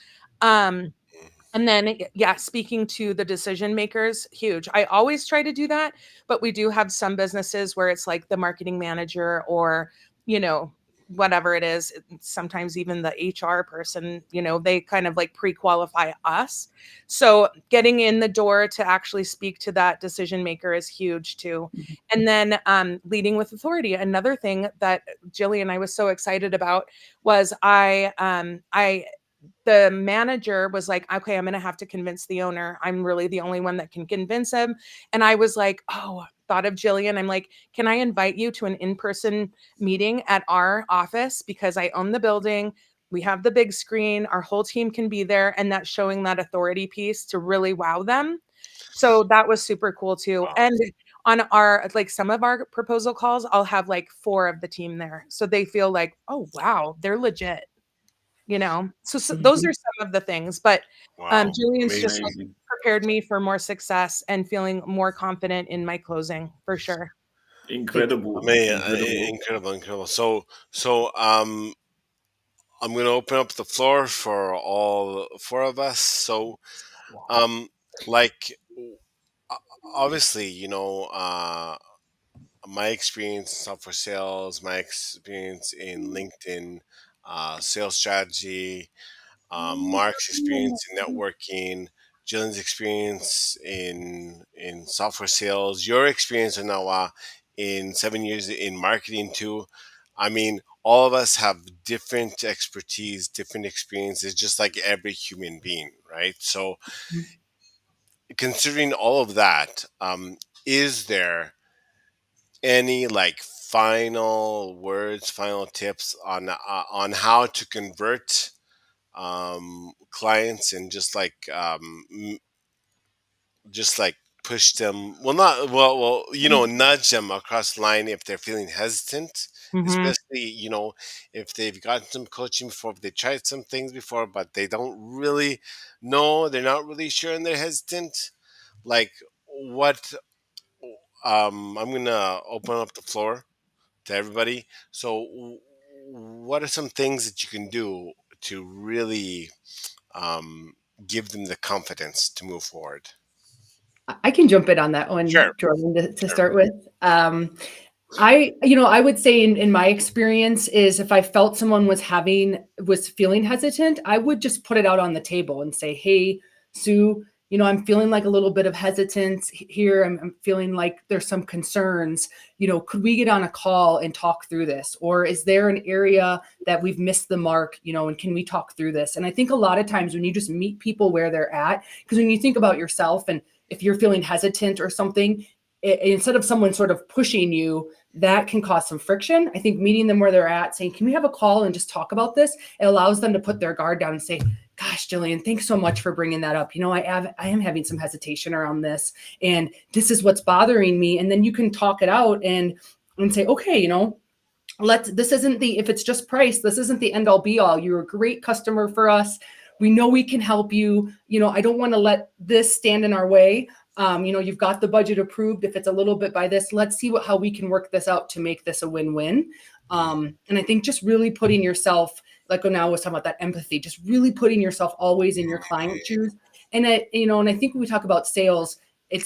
And then, speaking to the decision makers, huge. I always try to do that, but we do have some businesses where it's like the marketing manager or, whatever it is, sometimes even the HR person, they kind of like pre-qualify us. So getting in the door to actually speak to that decision maker is huge too. And then leading with authority. Another thing that Jillian and I was so excited about was the manager was like, okay, I'm going to have to convince the owner. I'm really the only one that can convince him. And I was like, oh, thought of Jillian. I'm like, can I invite you to an in-person meeting at our office? Because I own the building. We have the big screen. Our whole team can be there. And that's showing that authority piece to really wow them. So that was super cool too. Wow. And on our, like some of our proposal calls, I'll have like 4 of the team there. So they feel like, oh, wow, they're legit. So those are some of the things, but Wow. Julian's just like Amazing. prepared me for more success and feeling more confident in my closing for sure. Incredible. I mean, Incredible. incredible. So I'm going to open up the floor for all 4 of us. So, like, o- obviously, my experience in software sales, my experience in LinkedIn, sales strategy, Mark's experience in networking, Jillian's experience in software sales, your experience in now in 7 years in marketing too. I mean, all of us have different expertise, different experiences, just like every human being, right? So, considering all of that, is there any like final words, final tips on how to convert clients and just like push them, well, not well, nudge them across the line if they're feeling hesitant, Mm-hmm. especially if they've gotten some coaching before, if they tried some things before but they don't really know, they're not really sure and they're hesitant, like what, I'm gonna open up the floor to everybody. So what are some things that you can do to really um, give them the confidence to move forward? I can jump in on that Sure. one, Jordan, to Sure. start with. I would say in my experience is if I felt someone was feeling hesitant, I would just put it out on the table and say, hey, Sue, I'm feeling like a little bit of hesitance here. I'm feeling like there's some concerns. Could we get on a call and talk through this? Or is there an area that we've missed the mark, and can we talk through this? And I think a lot of times when you just meet people where they're at, because when you think about yourself and if you're feeling hesitant or something, instead of someone sort of pushing you, that can cause some friction. I think meeting them where they're at, saying, can we have a call and just talk about this? It allows them to put their guard down and say, gosh, Jillian, thanks so much for bringing that up. I am having some hesitation around this, and this is what's bothering me. And then you can talk it out and say, okay, this isn't if it's just price, this isn't the end all be all. You're a great customer for us. We know we can help you. I don't want to let this stand in our way. You've got the budget approved. If it's a little bit by this, let's see how we can work this out to make this a win-win. And I think just really putting yourself, like now I was talking about that empathy, just really putting yourself always in your client's shoes. And and I think when we talk about sales, it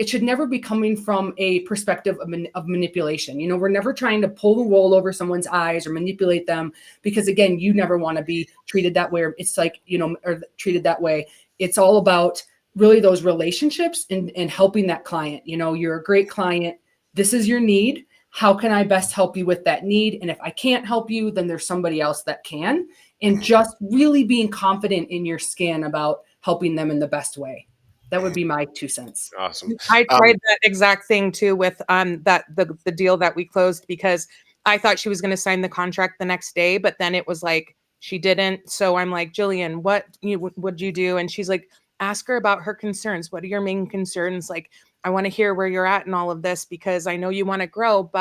should never be coming from a perspective of manipulation. We're never trying to pull the wool over someone's eyes or manipulate them, because again, you never want to be treated that way. Or it's like, or treated that way. It's all about really those relationships and helping that client. You're a great client. This is your need. How can I best help you with that need? And if I can't help you, then there's somebody else that can. And just really being confident in your skin about helping them in the best way. That would be my 2 cents. Awesome. I tried that exact thing too with that the deal that we closed, because I thought she was going to sign the contract the next day, but then it was like she didn't. So I'm like, Jillian, what'd you do? And she's like, ask her about her concerns. What are your main concerns? Like, I want to hear where you're at in all of this, because I know you want to grow.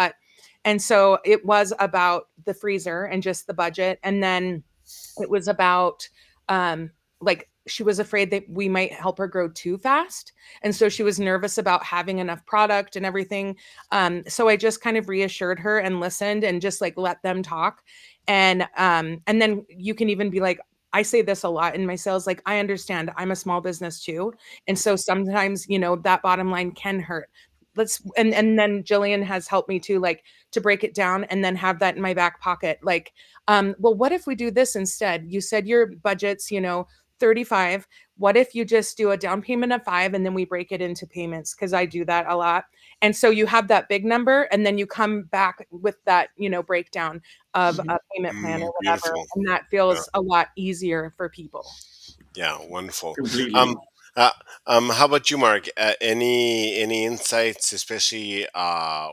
And so it was about the freezer and just the budget. And then it was about like she was afraid that we might help her grow too fast. And so she was nervous about having enough product and everything. So I just kind of reassured her and listened and just like let them talk. And then you can even be like, I say this a lot in my sales, like, I understand I'm a small business too. And so sometimes, that bottom line can hurt. And then Jillian has helped me too, like to break it down and then have that in my back pocket. Like, well, what if we do this instead? You said your budget's, 35. What if you just do a down payment of 5 and then we break it into payments? Because I do that a lot. And so you have that big number and then you come back with that, breakdown of a payment plan or whatever. Beautiful. And that feels a lot easier for people. Yeah, wonderful. Completely. Uh, how about you, Mark? Any insights, especially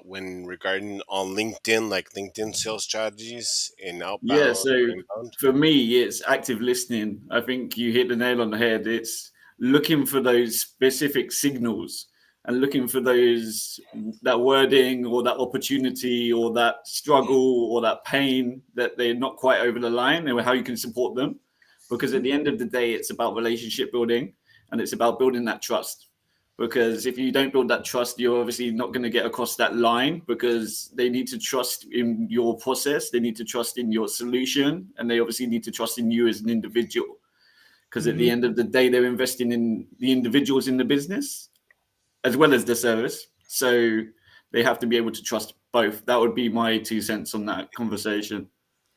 when regarding on LinkedIn, like LinkedIn sales strategies in Yeah, outbound so or inbound? for me, it's active listening. I think you hit the nail on the head. It's looking for those specific signals and looking for that wording or that opportunity or that struggle or that pain that they're not quite over the line, and how you can support them. Because at the end of the day, it's about relationship building and it's about building that trust. Because if you don't build that trust, you're obviously not going to get across that line, because they need to trust in your process, they need to trust in your solution, and they obviously need to trust in you as an individual. Because at the end of the day, they're investing in the individuals in the business as well as the service. So they have to be able to trust both. That would be my 2 cents on that conversation.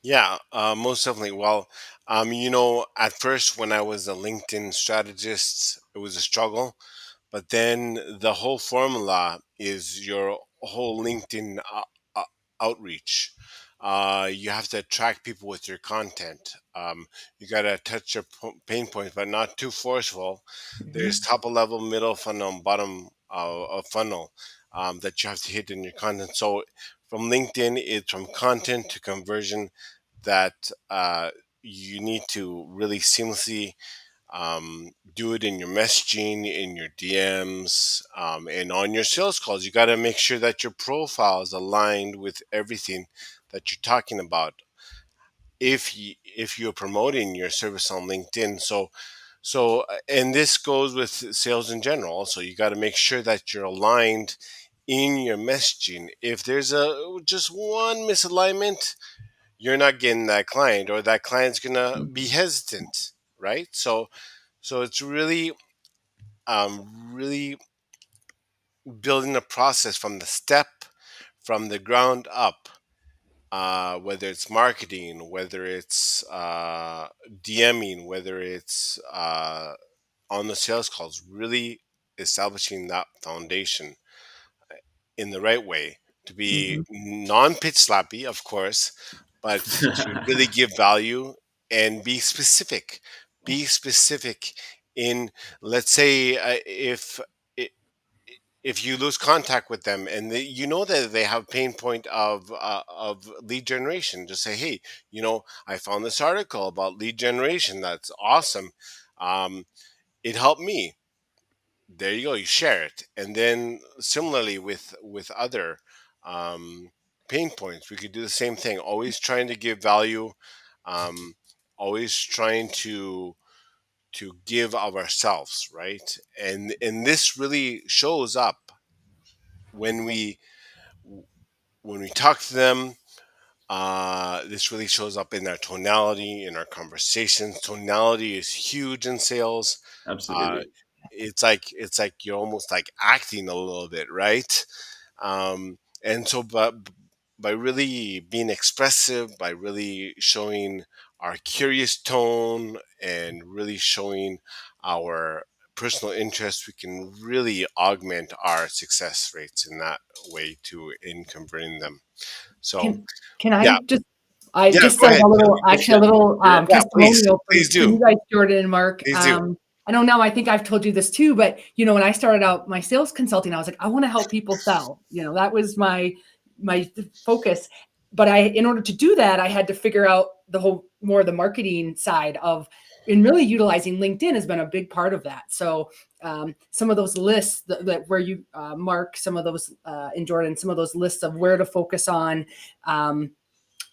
Yeah, most definitely. Well, at first when I was a LinkedIn strategist, it was a struggle. But then the whole formula is your whole LinkedIn outreach. You have to attract people with your content. You got to touch your pain points, but not too forceful. There's top of level, middle funnel, and bottom of funnel that you have to hit in your content. So from LinkedIn, it's from content to conversion that you need to really seamlessly do it in your messaging, in your DMs, and on your sales calls. You got to make sure that your profile is aligned with everything that you're talking about. If you're promoting your service on LinkedIn, and this goes with sales in general. So you got to make sure that you're aligned in your messaging. If there's just one misalignment, you're not getting that client, or that client's gonna be hesitant, right? So it's really building a process from the from the ground up, whether it's marketing, whether it's DMing, whether it's on the sales calls, really establishing that foundation in the right way to be Mhm. non-pitch slappy, of course, but to really give value and be specific. Be specific in, let's say, i- if you lose contact with them and you know that they have pain point of lead generation, just say, hey, I found this article about lead generation. That's awesome. It helped me. There you go, you share it. And then similarly with other um, pain points, we could do the same thing, always trying to give value, um, always trying to give of ourselves, right? And this really shows up when we talk to them. This really shows up in our tonality, in our conversations. Tonality is huge in sales. uh, Absolutely. it's like you're almost like acting a little bit, right? And so, but by really being expressive, by really showing our curious tone and really showing our personal interest, we can really augment our success rates in that way too, in converting them. So, Can can I yeah, just I yeah, just go a ahead, little Jillian, go actually for a it. little Yeah. Yeah, please, testimonial please for you do, guys, Jordan and Mark. please do. I don't know. I think I've told you this too, but when I started out my sales consulting, I was like, I want to help people sell. That was my focus. But in order to do that, I had to figure out the whole more of the marketing side of, and really utilizing LinkedIn has been a big part of that. So some of those lists that where you Mark, some of those in Jordan, some of those lists of where to focus on.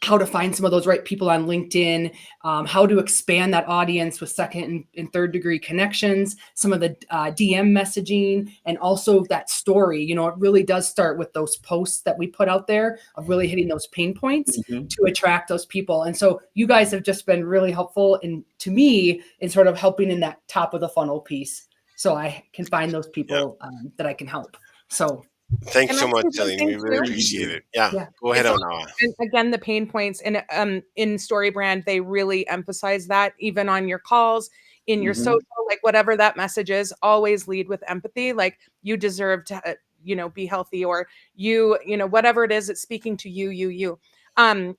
How to find some of those right people on LinkedIn, how to expand that audience with second and third degree connections, some of the DM messaging, and also that story. It really does start with those posts that we put out there of really hitting those pain points Mhm. to attract those people. And so you guys have just been really helpful to me in sort of helping in that top of the funnel piece, so I can find those Yeah, people that I can help. So thanks Can I so much, say Jillian. something We really too? Thank you, appreciate Julie. it. Yeah, yeah. go ahead It's on all, now. and again, the pain points, and in Story Brand, they really emphasize that even on your calls, in your Mhm. social, like whatever that message is, always lead with empathy. Like, you deserve to, be healthy, or whatever it is, it's speaking to you.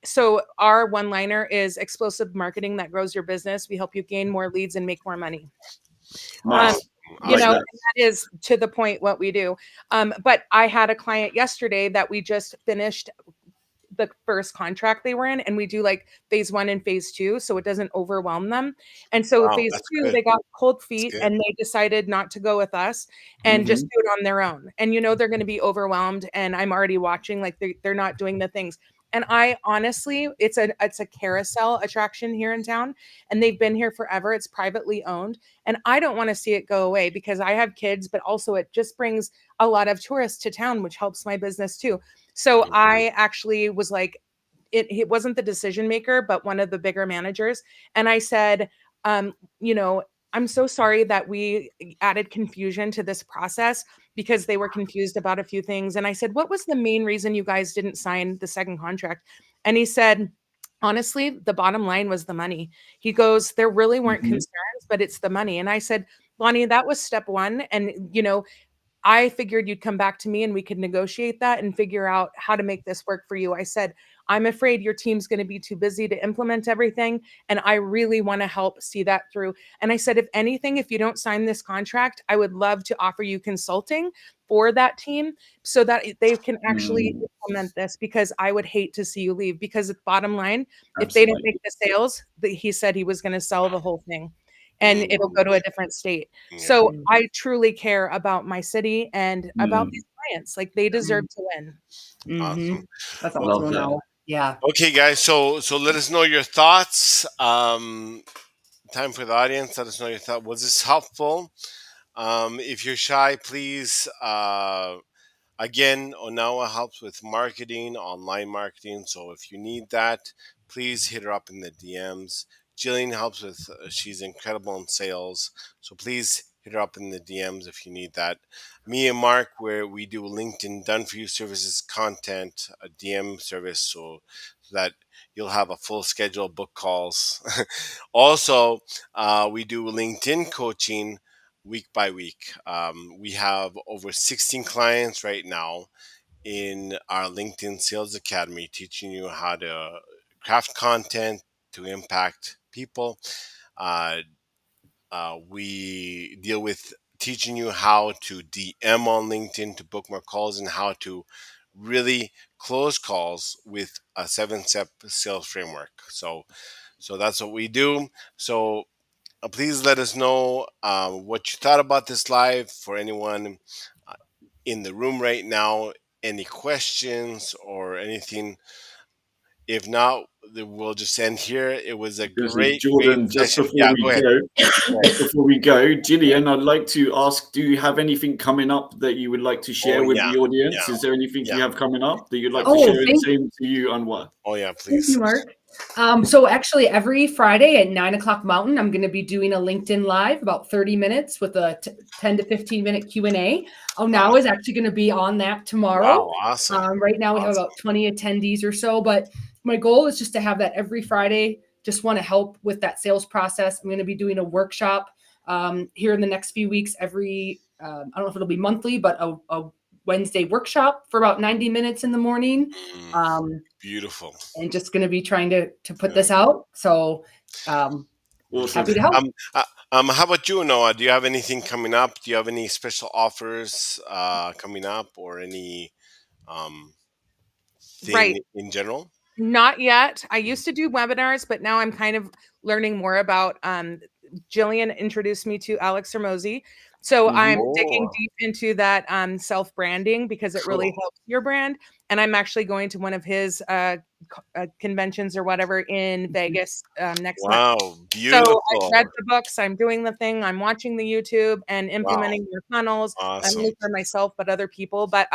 So our one liner is explosive marketing that grows your business. We help you gain more leads and make more money. Um, Nice. I like Awesome. that. that is to the point what we do. But I had a client yesterday that we just finished the first contract they were in, and we do like phase 1 and phase 2 so it doesn't overwhelm them. And so Wow, phase that's 2, good. they got cold That's feet good. and they decided not to go with us and just Mhm. do it on their own. And they're going to be overwhelmed, and I'm already watching, like, they're not doing the things. And I honestly, it's a carousel attraction here in town, and they've been here forever. It's privately owned, and I don't want to see it go away because I have kids, but also it just brings a lot of tourists to town, which helps my business too. So Mhm. I actually was like, it wasn't the decision maker, but one of the bigger managers. And I said, um, you know, I'm so sorry that we added confusion to this process because they were confused about a few things. And I said, what was the main reason you guys didn't sign the second contract? And he said, honestly, the bottom line was the money. He goes, there really weren't Mhm. concerns, but it's the money. And I said, Bonnie, that was step one. And, I figured you'd come back to me and we could negotiate that and figure out how to make this work for you. I said, I'm afraid your team's going to be too busy to implement everything. And I really want to help see that through. And I said, if anything, if you don't sign this contract, I would love to offer you consulting for that team so that they can actually Mm. implement this, because I would hate to see you leave. Because at bottom line, if they don't make Absolutely. the sales, he said he was going to sell the whole thing and it'll Mm, go to a different state. yeah. So Mm, I truly care about my city and about Mm. these clients. Like, they deserve mm, to win. mhm. Awesome. That's Well, awesome. Love that. Now, yeah. okay, guys. So let us know your thoughts. Time for the audience. Let us know your thought. Was this helpful? If you're shy, please. Again, Onawa helps with marketing, online marketing. So if you need that, please hit her up in the DMs. Jillian helps with, she's incredible in sales. So please hit her up in the DMs if you need that. Me and Mark, where we do LinkedIn done for you services content, a DM service, so that you'll have a full schedule of book calls. Also, we do LinkedIn coaching week by week. We have over 16 clients right now in our LinkedIn Sales Academy, teaching you how to craft content to impact people. Uh, we deal with teaching you how to DM on LinkedIn to book more calls and how to really close calls with a 7-step sales framework. So that's what we do. So please let us know what you thought about this live. For anyone uh, in the room right now, any questions or anything? If not, then we'll just end here. It was a This is great Jordan. Just session. before Yeah, go we ahead. go, Go ahead. just before we go, Jillian, I'd like to ask: do you have anything coming up that you would like to Oh share with yeah, the audience? yeah, Is there anything yeah. you have coming up that you'd like to Oh, share? And thank same to you, Anwar. Oh yeah, Thank you, please. Mark. So actually, every Friday at 9 o'clock Mountain, I'm going to be doing a LinkedIn Live, about 30 minutes with a 10 to 15-minute Q&A. Oh, now is actually going to be on that tomorrow. Wow, awesome. Right now, we have Awesome. about 20 attendees or so, but my goal is just to have that every Friday. Just want to help with that sales process. I'm going to be doing a workshop here in the next few weeks. I don't know if it'll be monthly, but a Wednesday workshop for about 90 minutes in the morning. Mm, Um, beautiful. and just going to be trying to put Yeah. this out. So Awesome. happy to help. How about you, Noah? Do you have anything coming up? Do you have any special offers coming up, or any um, Right. thing in general? Not yet. I used to do webinars, but now I'm kind of learning more about Jillian introduced me to Alex Hermosi. So I'm Mhm. digging Oh, deep into that self-branding because it really cool. helps your brand. And I'm actually going to one of his conventions or whatever in Vegas next month. Wow, So I read beautiful. the books, I'm doing the thing, I'm watching the YouTube and Wow, implementing your funnels, not awesome. only for myself but other people. But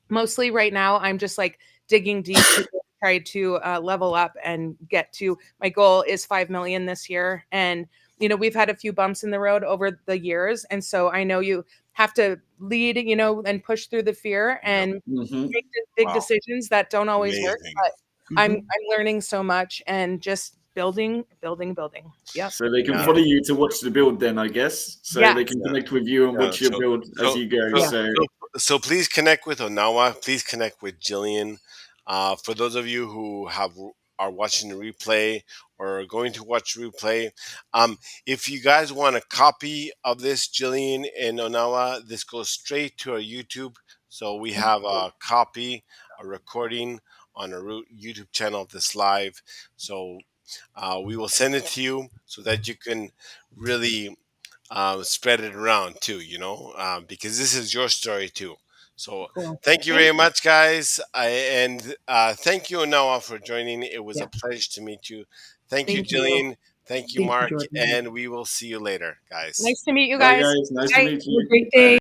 mostly right now, I'm just like digging deep to try to level up and get to my goal is 5 million this year. And we've had a few bumps in the road over the years, and so I know you have to lead, and push through the fear Yep. and Mhm. make the big Wow, decisions that don't always work. amazing. But I'm Mhm. I'm learning so much and just building, building, building. Yep. So they can Yeah, follow you to watch the build, then I guess. So they Yes. can yeah, connect with you and yeah. watch your build as So, you go. so, Yeah. So so please connect with Onawa. Please connect with Jillian. For those of you who are watching the replay or are going to watch replay, if you guys want a copy of this, Jillian and Onawa, this goes straight to our YouTube. So we have a copy, a recording on our YouTube channel of this live. So we will send it to you so that you can really spread it around too, because this is your story too. So Cool. thank you Thank very much, guys. And thank you, Noah, for joining. It was Yeah. a pleasure to meet you. Thank you, Thank you. Jillian. Thank you, Thank you, Mark. Jordan. And we will see you later, guys. Nice to meet you bye guys. guys. Nice to Bye. meet Have a you. great day.